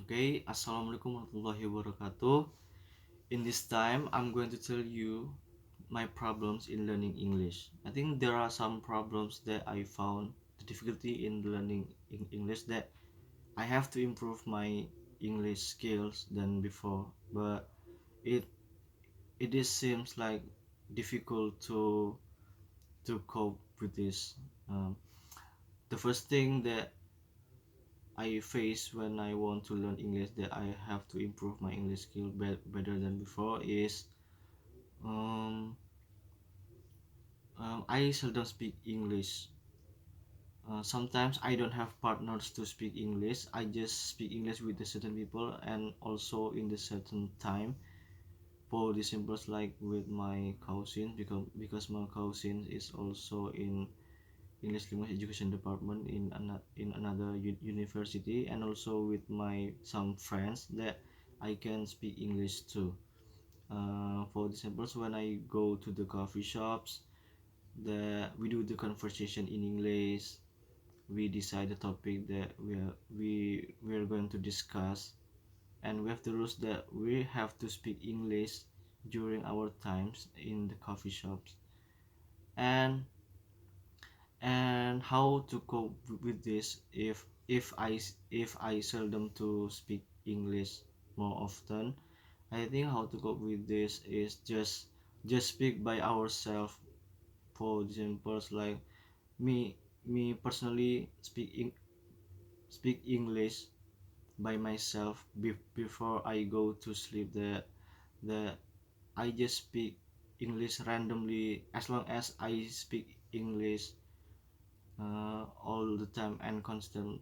Okay, Assalamualaikum warahmatullahi wabarakatuh. In this time, I'm going to tell you my problems in learning English. I think there are some problems that I found the difficulty in learning English that I have to improve my English skills than before, but it it is seems like difficult to cope with this. Um, the first thing that I face when I want to learn English that I have to improve my English skill better than before is um, I seldom speak English. Sometimes I don't have partners to speak English. I just speak English with the certain people and also in the certain time. For the examples like with my cousin because my cousin is also in English language education department in another university, and also with my some friends that I can speak English too. For examples, when I go to the coffee shops, we do the conversation in English. We decide the topic that we are going to discuss, and we have the rules that we have to speak English during our times in the coffee shops. And and how to cope with this if I seldom to speak English more often. I think how to cope with this is just speak by ourselves. For examples like me me personally speak English by myself before I go to sleep. The I just speak English randomly as long as I speak English all the time and constant.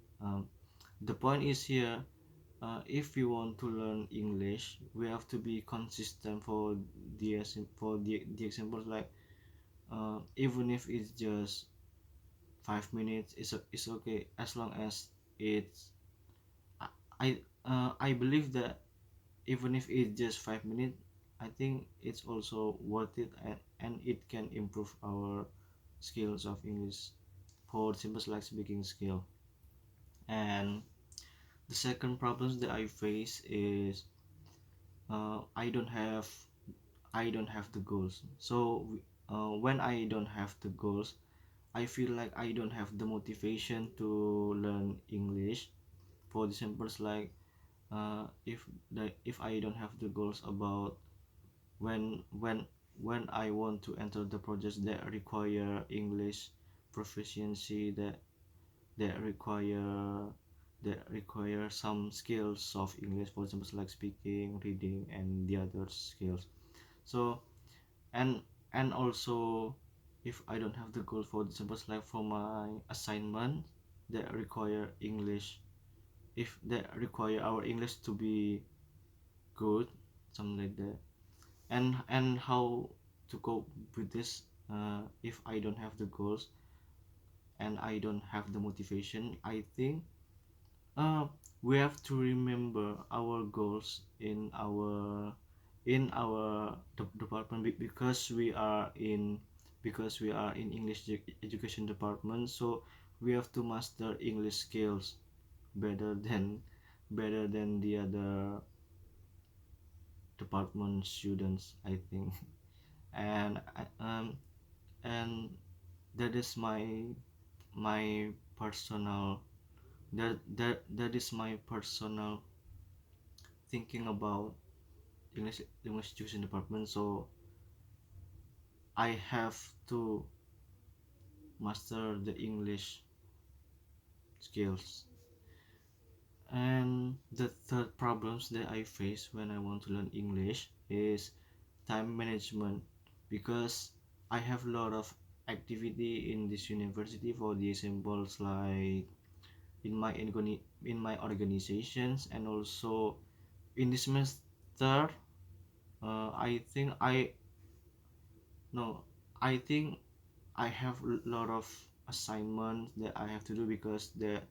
The point is here, if we want to learn English, we have to be consistent for the examples like even if it's just 5 minutes, it's okay as long as it's I believe that even if it's just 5 minutes, I think it's also worth it, and it can improve our skills of English for simple like speaking skill. And the second problems that I face is uh, I don't have I don't have the goals. So when I don't have the goals, I feel like I don't have the motivation to learn English. For examples like if I don't have the goals about when when when I want to enter the projects that require English proficiency, that require some skills of English, for example like speaking, reading, and the other skills. So and and also if I don't have the goal, for example like for my assignment that require English, if that require our English to be good, something like that. And how to cope with this if I don't have the goals and I don't have the motivation. I think uh, we have to remember our goals in our department, because we are in English education department. So we have to master English skills better than better than the other department students, I think. and and that is my personal that is my personal thinking about English education department. So I have to master the English skills. And the third problems that I face when I want to learn English is time management, because I have a lot of activity in this university. For the examples like in my organizations, and also in this semester, I think no I think I have a lot of assignments that I have to do, because the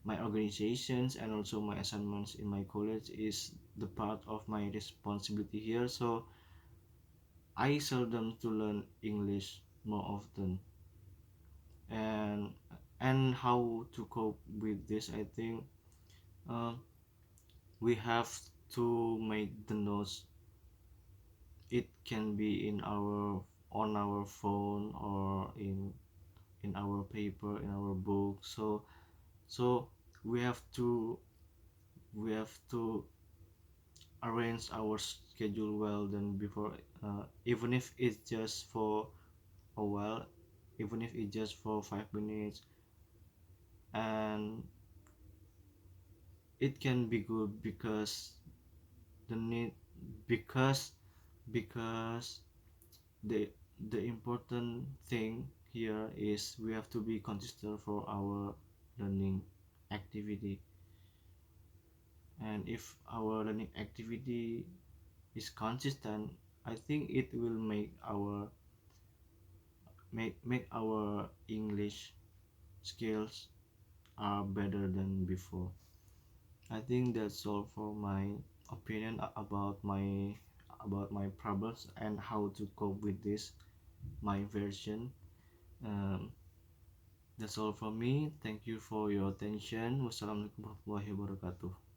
my organizations and also my assignments in my college is the part of my responsibility here. So I seldom to learn English more often. And how to cope with this, I think uh, we have to make the notes. It can be in our on our phone or in our paper, in our book. So we have to we have to arrange our schedule well than before, even if it's just for a while, even if it's just for 5 minutes. And it can be good because the need because because the the important thing here is we have to be consistent for our learning activity. And if our learning activity is consistent, I think it will make our English skills are better than before. I think that's all for my opinion about my problems and how to cope with this, my version. um, that's all from me. Thank you for your attention. Wassalamualaikum warahmatullahi wabarakatuh.